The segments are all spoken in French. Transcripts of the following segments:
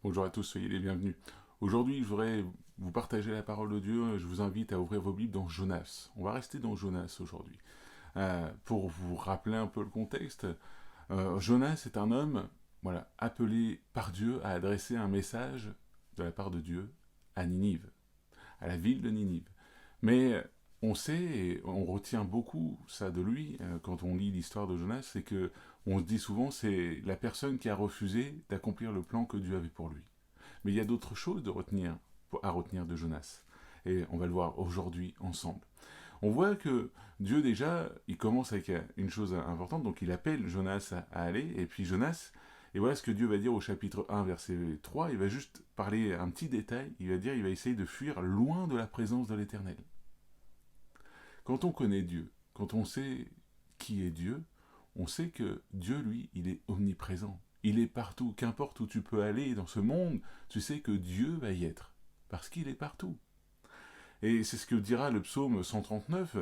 Bonjour à tous, soyez les bienvenus. Aujourd'hui, je voudrais vous partager la parole de Dieu. Je vous invite à ouvrir vos Bibles dans Jonas. On va rester dans Jonas aujourd'hui. Pour vous rappeler un peu le contexte, Jonas est un homme appelé par Dieu à adresser un message de la part de Dieu à Ninive, à la ville de Ninive. Mais on sait, et on retient beaucoup ça de lui, quand on lit l'histoire de Jonas, c'est que on se dit souvent c'est la personne qui a refusé d'accomplir le plan que Dieu avait pour lui. Mais il y a d'autres choses à retenir de Jonas. Et on va le voir aujourd'hui ensemble. On voit que Dieu déjà, il commence avec une chose importante, donc il appelle Jonas à aller, et puis Jonas, et voilà ce que Dieu va dire au chapitre 1, verset 3, il va juste parler un petit détail, il va essayer de fuir loin de la présence de l'Éternel. Quand on connaît Dieu, quand on sait qui est Dieu, on sait que Dieu, lui, il est omniprésent. Il est partout. Qu'importe où tu peux aller dans ce monde, tu sais que Dieu va y être. Parce qu'il est partout. Et c'est ce que dira le psaume 139.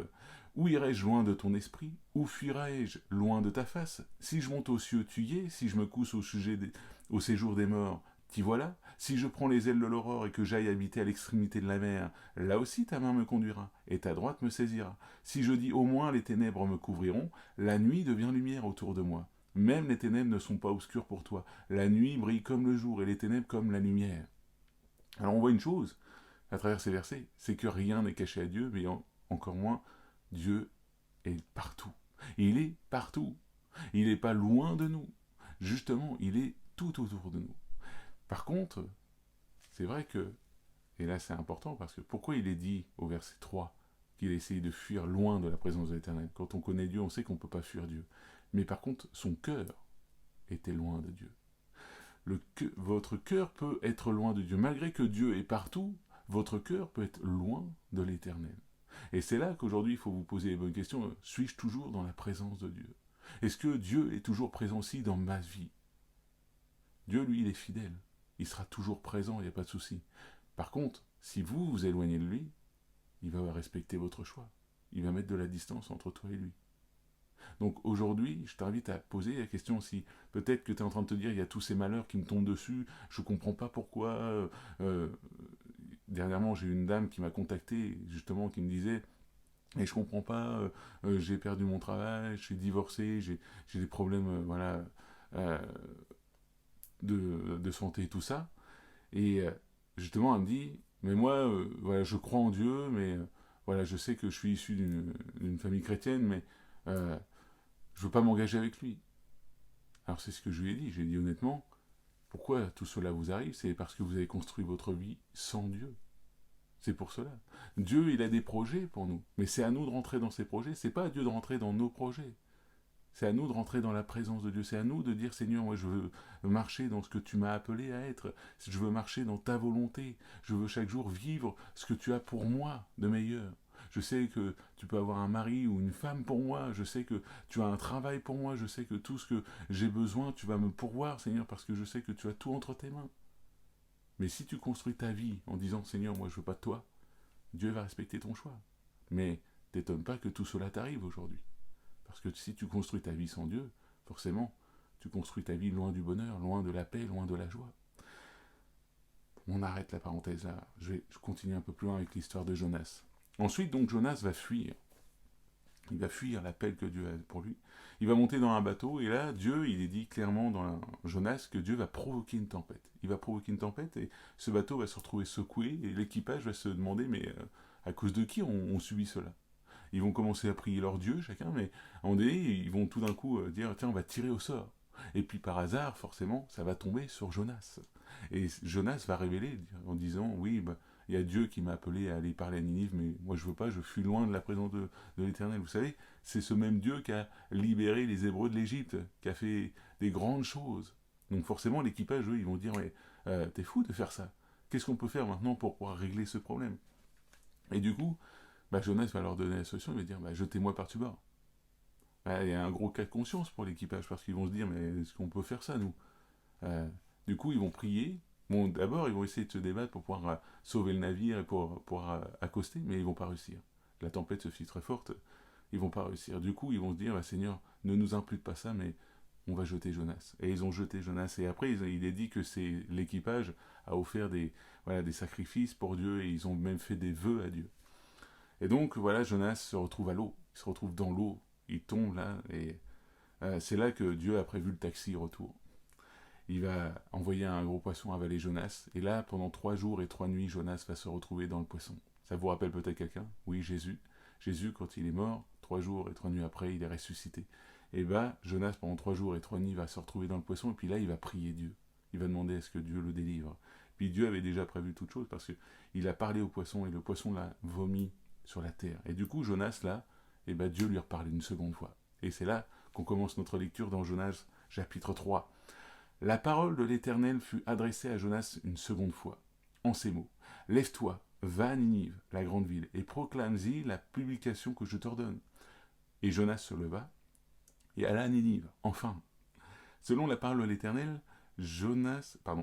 Où irai-je loin de ton esprit? Où fuirai-je loin de ta face? Si je monte aux cieux, tu y es. Si je me couche au séjour des morts, t'y voilà. Si je prends les ailes de l'aurore et que j'aille habiter à l'extrémité de la mer, là aussi ta main me conduira, et ta droite me saisira. Si je dis au moins les ténèbres me couvriront, la nuit devient lumière autour de moi. Même les ténèbres ne sont pas obscures pour toi. La nuit brille comme le jour et les ténèbres comme la lumière. Alors on voit une chose à travers ces versets, c'est que rien n'est caché à Dieu, mais encore moins, Dieu est partout. Il est partout. Il n'est pas loin de nous. Justement, il est tout autour de nous. Par contre, c'est vrai que, et là c'est important, parce que pourquoi il est dit au verset 3 qu'il a essayé de fuir loin de la présence de l'Éternel? Quand on connaît Dieu, on sait qu'on ne peut pas fuir Dieu. Mais par contre, son cœur était loin de Dieu. Votre cœur peut être loin de Dieu. Malgré que Dieu est partout, votre cœur peut être loin de l'Éternel. Et c'est là qu'aujourd'hui, il faut vous poser les bonnes questions. Suis-je toujours dans la présence de Dieu? Est-ce que Dieu est toujours présent aussi dans ma vie? Dieu, lui, il est fidèle. Il sera toujours présent, il n'y a pas de souci. Par contre, si vous vous éloignez de lui, il va respecter votre choix. Il va mettre de la distance entre toi et lui. Donc aujourd'hui, je t'invite à poser la question si peut-être que tu es en train de te dire il y a tous ces malheurs qui me tombent dessus, je ne comprends pas pourquoi. Euh, Dernièrement, j'ai eu une dame qui m'a contacté, justement, qui me disait et je comprends pas, j'ai perdu mon travail, je suis divorcé, j'ai des problèmes euh, de santé et tout ça. Et justement, elle me dit, mais moi, je crois en Dieu, mais je sais que je suis issu d'une famille chrétienne, mais euh, je veux pas m'engager avec lui. Alors c'est ce que je lui ai dit. J'ai dit honnêtement, pourquoi tout cela vous arrive? C'est parce que vous avez construit votre vie sans Dieu. C'est pour cela. Dieu, il a des projets pour nous, mais c'est à nous de rentrer dans ces projets. C'est pas à Dieu de rentrer dans nos projets. C'est à nous de rentrer dans la présence de Dieu. C'est à nous de dire, Seigneur, moi je veux marcher dans ce que tu m'as appelé à être. Je veux marcher dans ta volonté. Je veux chaque jour vivre ce que tu as pour moi de meilleur. Je sais que tu peux avoir un mari ou une femme pour moi. Je sais que tu as un travail pour moi. Je sais que tout ce que j'ai besoin, tu vas me pourvoir, Seigneur, parce que je sais que tu as tout entre tes mains. Mais si tu construis ta vie en disant, Seigneur, moi je veux pas de toi, Dieu va respecter ton choix. Mais t'étonne pas que tout cela t'arrive aujourd'hui. Parce que si tu construis ta vie sans Dieu, forcément, tu construis ta vie loin du bonheur, loin de la paix, loin de la joie. On arrête la parenthèse là. Je continue un peu plus loin avec l'histoire de Jonas. Ensuite, donc, Jonas va fuir. Il va fuir l'appel que Dieu a pour lui. Il va monter dans un bateau, et là, Dieu, il est dit clairement dans Jonas que Dieu va provoquer une tempête. Il va provoquer une tempête, et ce bateau va se retrouver secoué, et l'équipage va se demander, mais à cause de qui on subit cela? Ils vont commencer à prier leur Dieu, chacun, mais à un moment donné, ils vont tout d'un coup dire, tiens, on va tirer au sort. Et puis par hasard, forcément, ça va tomber sur Jonas. Et Jonas va révéler en disant, oui, bah, il y a Dieu qui m'a appelé à aller parler à Ninive, mais moi je veux pas, je fuis loin de la présence de l'Éternel. Vous savez, c'est ce même Dieu qui a libéré les Hébreux de l'Égypte, qui a fait des grandes choses. Donc forcément, l'équipage, eux, ils vont dire, mais t'es fou de faire ça. Qu'est-ce qu'on peut faire maintenant pour pouvoir régler ce problème? Et du coup, Jonas va leur donner la solution, il va dire jetez-moi par-dessus bord. Il y a un gros cas de conscience pour l'équipage, parce qu'ils vont se dire mais est-ce qu'on peut faire ça, nous? Euh, Du coup, ils vont prier. Bon, d'abord, ils vont essayer de se débattre pour pouvoir sauver le navire et pour accoster, mais ils vont pas réussir. La tempête se fit très forte, ils vont pas réussir. Du coup, ils vont se dire Seigneur, ne nous impute pas ça, mais on va jeter Jonas. Et ils ont jeté Jonas. Et après, il est dit que c'est l'équipage a offert des sacrifices pour Dieu et ils ont même fait des vœux à Dieu. Et donc, voilà, Jonas se retrouve à l'eau. Il se retrouve dans l'eau. Il tombe là. Et c'est là que Dieu a prévu le taxi retour. Il va envoyer un gros poisson avaler Jonas. Et là, pendant 3 jours et 3 nuits, Jonas va se retrouver dans le poisson. Ça vous rappelle peut-être quelqu'un? Oui, Jésus. Jésus, quand il est mort, 3 jours et 3 nuits après, il est ressuscité. Et bah, Jonas, pendant 3 jours et 3 nuits, va se retrouver dans le poisson. Et puis là, il va prier Dieu. Il va demander à ce que Dieu le délivre. Puis Dieu avait déjà prévu toute chose parce qu'il a parlé au poisson et le poisson l'a vomi sur la terre. Et du coup, Jonas, là, et bah, Dieu lui reparle une seconde fois. Et c'est là qu'on commence notre lecture dans Jonas chapitre 3. La parole de l'Éternel fut adressée à Jonas une seconde fois, en ces mots. Lève-toi, va à Ninive, la grande ville, et proclame-y la publication que je t'ordonne. Et Jonas se leva, et alla à Ninive, enfin. Selon la parole de l'Éternel,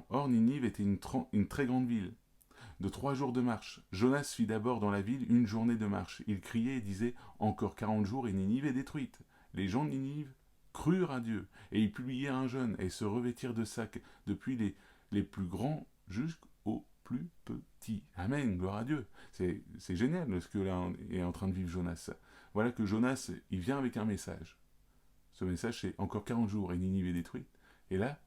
Or Ninive était une très grande ville, de 3 jours de marche. Jonas fit d'abord dans la ville une journée de marche. Il criait et disait, encore 40 jours et Ninive est détruite. Les gens de Ninive crurent à Dieu, et ils publièrent un jeûne, et se revêtirent de sacs, depuis les plus grands jusqu'aux plus petits. Amen, gloire à Dieu. C'est génial ce que là est en train de vivre Jonas. Voilà que Jonas, il vient avec un message. Ce message, c'est encore 40 jours, et Ninive est détruite. Et là,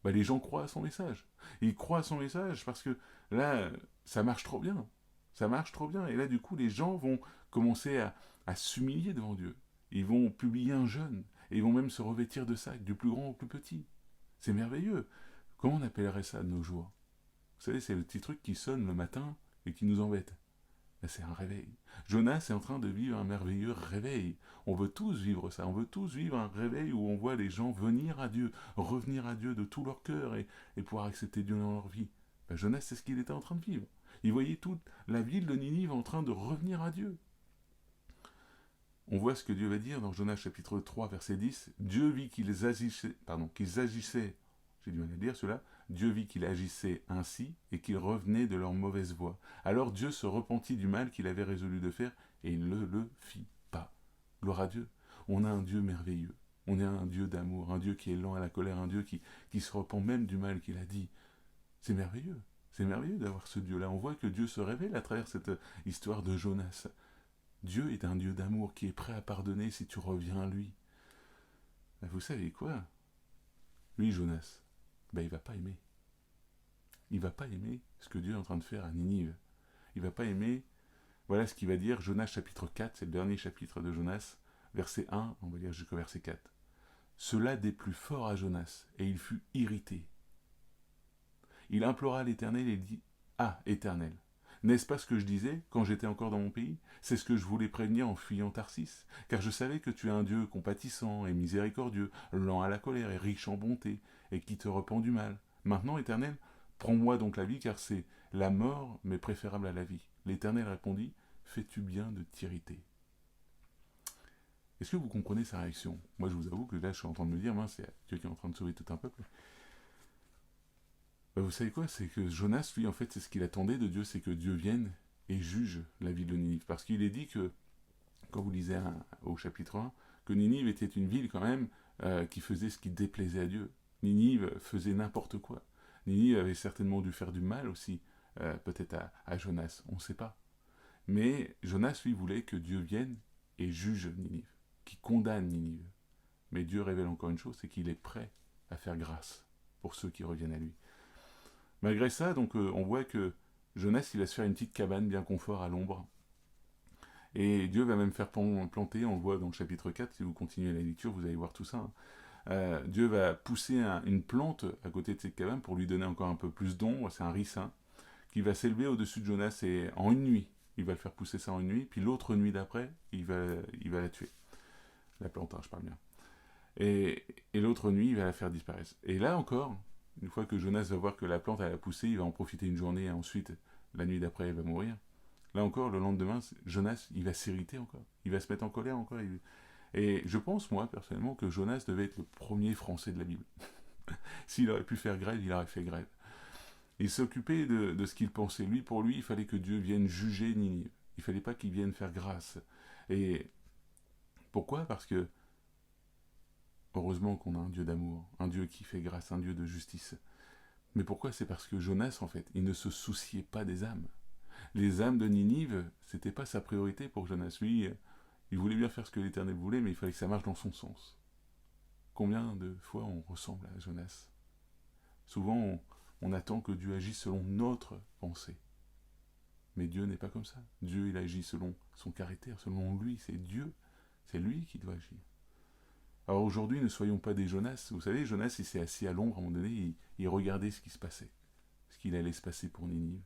bah, les gens croient à son message. Ils croient à son message parce que là, ça marche trop bien. Ça marche trop bien. Et là, du coup, les gens vont commencer à s'humilier devant Dieu. Ils vont publier un jeûne. Et ils vont même se revêtir de sacs, du plus grand au plus petit. C'est merveilleux. Comment on appellerait ça de nos jours? Vous savez, c'est le petit truc qui sonne le matin et qui nous embête. Ben, c'est un réveil. Jonas est en train de vivre un merveilleux réveil. On veut tous vivre ça. On veut tous vivre un réveil où on voit les gens venir à Dieu, revenir à Dieu de tout leur cœur et pouvoir accepter Dieu dans leur vie. Ben, Jonas, c'est ce qu'il était en train de vivre. Il voyait toute la ville de Ninive en train de revenir à Dieu. On voit ce que Dieu va dire dans Jonas chapitre 3, verset 10. Dieu vit qu'ils agissaient, j'ai du mal à dire cela, Dieu vit qu'il agissait ainsi et qu'ils revenaient de leur mauvaise voie. Alors Dieu se repentit du mal qu'il avait résolu de faire et il ne le fit pas. Gloire à Dieu. On a un Dieu merveilleux. On a un Dieu d'amour, un Dieu qui est lent à la colère, un Dieu qui se repent même du mal qu'il a dit. C'est merveilleux. C'est merveilleux d'avoir ce Dieu-là. On voit que Dieu se révèle à travers cette histoire de Jonas. Dieu est un Dieu d'amour qui est prêt à pardonner si tu reviens à lui. Ben, vous savez quoi? Lui, Jonas, ben, il va pas aimer. Il va pas aimer ce que Dieu est en train de faire à Ninive. Il va pas aimer. Voilà ce qu'il va dire, Jonas chapitre 4, c'est le dernier chapitre de Jonas, verset 1, on va lire jusqu'au verset 4. Cela déplut fort à Jonas, et il fut irrité. Il implora l'Éternel et dit, ah, Éternel, n'est-ce pas ce que je disais quand j'étais encore dans mon pays? C'est ce que je voulais prévenir en fuyant Tarsis, car je savais que tu es un Dieu compatissant et miséricordieux, lent à la colère et riche en bonté, et qui te repent du mal. Maintenant, Éternel, prends-moi donc la vie, car c'est la mort, mais préférable à la vie. L'Éternel répondit, fais-tu bien de t'irriter? Est-ce que vous comprenez sa réaction? Moi, je vous avoue que là, je suis en train de me dire, mince, c'est Dieu qui est en train de sauver tout un peuple. Ben, vous savez quoi? C'est que Jonas, lui, en fait, c'est ce qu'il attendait de Dieu, c'est que Dieu vienne et juge la ville de Ninive. Parce qu'il est dit que, quand vous lisez au chapitre 1, que Ninive était une ville quand même qui faisait ce qui déplaisait à Dieu. Ninive faisait n'importe quoi. Ninive avait certainement dû faire du mal aussi, peut-être à Jonas, on ne sait pas. Mais Jonas, lui, voulait que Dieu vienne et juge Ninive, qui condamne Ninive. Mais Dieu révèle encore une chose, c'est qu'il est prêt à faire grâce pour ceux qui reviennent à lui. Malgré ça, donc, on voit que Jonas, il va se faire une petite cabane bien confort à l'ombre. Et Dieu va même faire planter, on le voit dans le chapitre 4, si vous continuez la lecture, vous allez voir tout ça. Dieu va pousser une plante à côté de cette cabane pour lui donner encore un peu plus d'ombre, c'est un ricin, qui va s'élever au-dessus de Jonas et en une nuit, il va le faire pousser ça en une nuit, puis l'autre nuit d'après, il va la tuer. La plante, hein, je parle bien. Et l'autre nuit, il va la faire disparaître. Et là encore, une fois que Jonas va voir que la plante elle a poussé, il va en profiter une journée et ensuite, la nuit d'après, elle va mourir. Là encore, le lendemain, Jonas, il va s'irriter encore. Il va se mettre en colère encore. Et je pense, moi, personnellement, que Jonas devait être le premier Français de la Bible. S'il aurait pu faire grève, il aurait fait grève. Il s'occupait de ce qu'il pensait. Lui, pour lui, il fallait que Dieu vienne juger Ninive. Il ne fallait pas qu'il vienne faire grâce. Et pourquoi? Parce que Heureusement qu'on a un Dieu d'amour, un Dieu qui fait grâce, un Dieu de justice. Mais pourquoi? C'est parce que Jonas, en fait, il ne se souciait pas des âmes. Les âmes de Ninive, c'était pas sa priorité pour Jonas. Lui, il voulait bien faire ce que l'Éternel voulait, mais il fallait que ça marche dans son sens. Combien de fois on ressemble à Jonas? Souvent, on attend que Dieu agisse selon notre pensée. Mais Dieu n'est pas comme ça. Dieu, il agit selon son caractère, selon lui. C'est Dieu. C'est lui qui doit agir. Alors aujourd'hui, ne soyons pas des Jonas. Vous savez, Jonas, il s'est assis à l'ombre à un moment donné, il regardait ce qui se passait, ce qu'il allait se passer pour Ninive.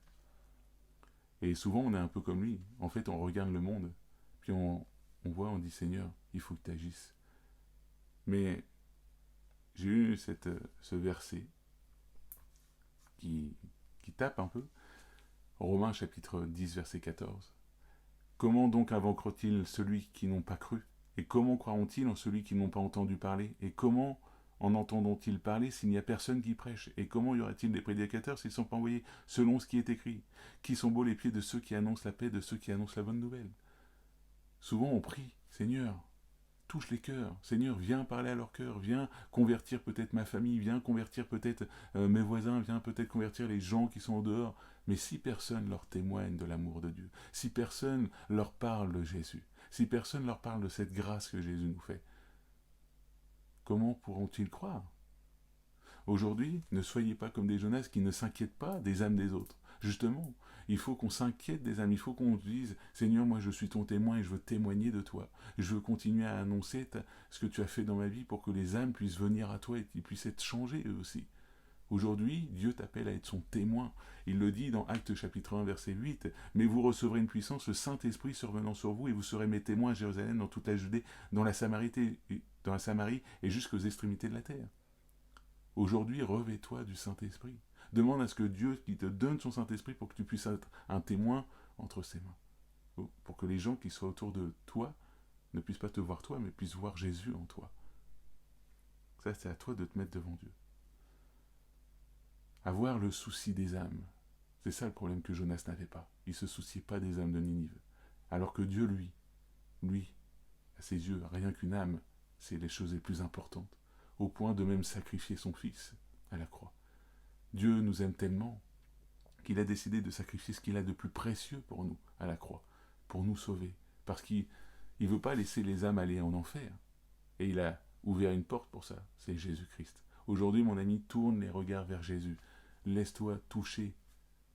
Et souvent, on est un peu comme lui. En fait, on regarde le monde, puis on voit, on dit Seigneur, il faut que tu agisses. Mais j'ai eu ce verset qui, qui tape un peu. Romains chapitre 10, verset 14. Comment donc invoqueront-ils celui qui n'ont pas cru? Et comment croiront-ils en celui qui n'ont pas entendu parler? Et comment en entendront-ils parler s'il n'y a personne qui prêche? Et comment y aura-t-il des prédicateurs s'ils ne sont pas envoyés selon ce qui est écrit? Qui sont beaux les pieds de ceux qui annoncent la paix, de ceux qui annoncent la bonne nouvelle? Souvent on prie, Seigneur, touche les cœurs. Seigneur, viens parler à leur cœur, viens convertir peut-être ma famille, viens convertir peut-être mes voisins, viens peut-être convertir les gens qui sont au dehors. Mais si personne leur témoigne de l'amour de Dieu, si personne leur parle de Jésus, si personne leur parle de cette grâce que Jésus nous fait, comment pourront-ils croire? Aujourd'hui, ne soyez pas comme des Jonas qui ne s'inquiètent pas des âmes des autres. Justement, il faut qu'on s'inquiète des âmes, il faut qu'on dise « Seigneur, moi je suis ton témoin et je veux témoigner de toi. Je veux continuer à annoncer ce que tu as fait dans ma vie pour que les âmes puissent venir à toi et qu'ils puissent être changés eux aussi. » Aujourd'hui, Dieu t'appelle à être son témoin. Il le dit dans Actes chapitre 1, verset 8, « Mais vous recevrez une puissance, le Saint-Esprit survenant sur vous, et vous serez mes témoins à Jérusalem, dans toute la Judée, dans la Samarie et jusqu'aux extrémités de la terre. » Aujourd'hui, revêt-toi du Saint-Esprit. Demande à ce que Dieu qui te donne son Saint-Esprit pour que tu puisses être un témoin entre ses mains. Pour que les gens qui soient autour de toi ne puissent pas te voir toi, mais puissent voir Jésus en toi. Ça, c'est à toi de te mettre devant Dieu. Avoir le souci des âmes. C'est ça le problème que Jonas n'avait pas. Il ne se souciait pas des âmes de Ninive. Alors que Dieu, lui, à ses yeux, rien qu'une âme, c'est les choses les plus importantes, au point de même sacrifier son fils à la croix. Dieu nous aime tellement qu'il a décidé de sacrifier ce qu'il a de plus précieux pour nous à la croix, pour nous sauver, parce qu'il ne veut pas laisser les âmes aller en enfer. Et il a ouvert une porte pour ça, c'est Jésus-Christ. Aujourd'hui, mon ami, tourne les regards vers Jésus. Laisse-toi toucher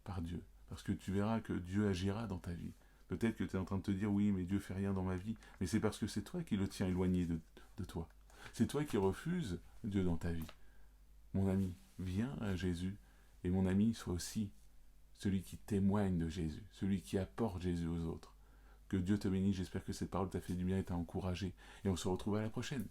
par Dieu, parce que tu verras que Dieu agira dans ta vie. Peut-être que tu es en train de te dire, oui, mais Dieu fait rien dans ma vie, mais c'est parce que c'est toi qui le tiens éloigné de toi. C'est toi qui refuses Dieu dans ta vie. Mon ami, viens à Jésus, et mon ami, sois aussi celui qui témoigne de Jésus, celui qui apporte Jésus aux autres. Que Dieu te bénisse, j'espère que cette parole t'a fait du bien et t'a encouragé, et on se retrouve à la prochaine.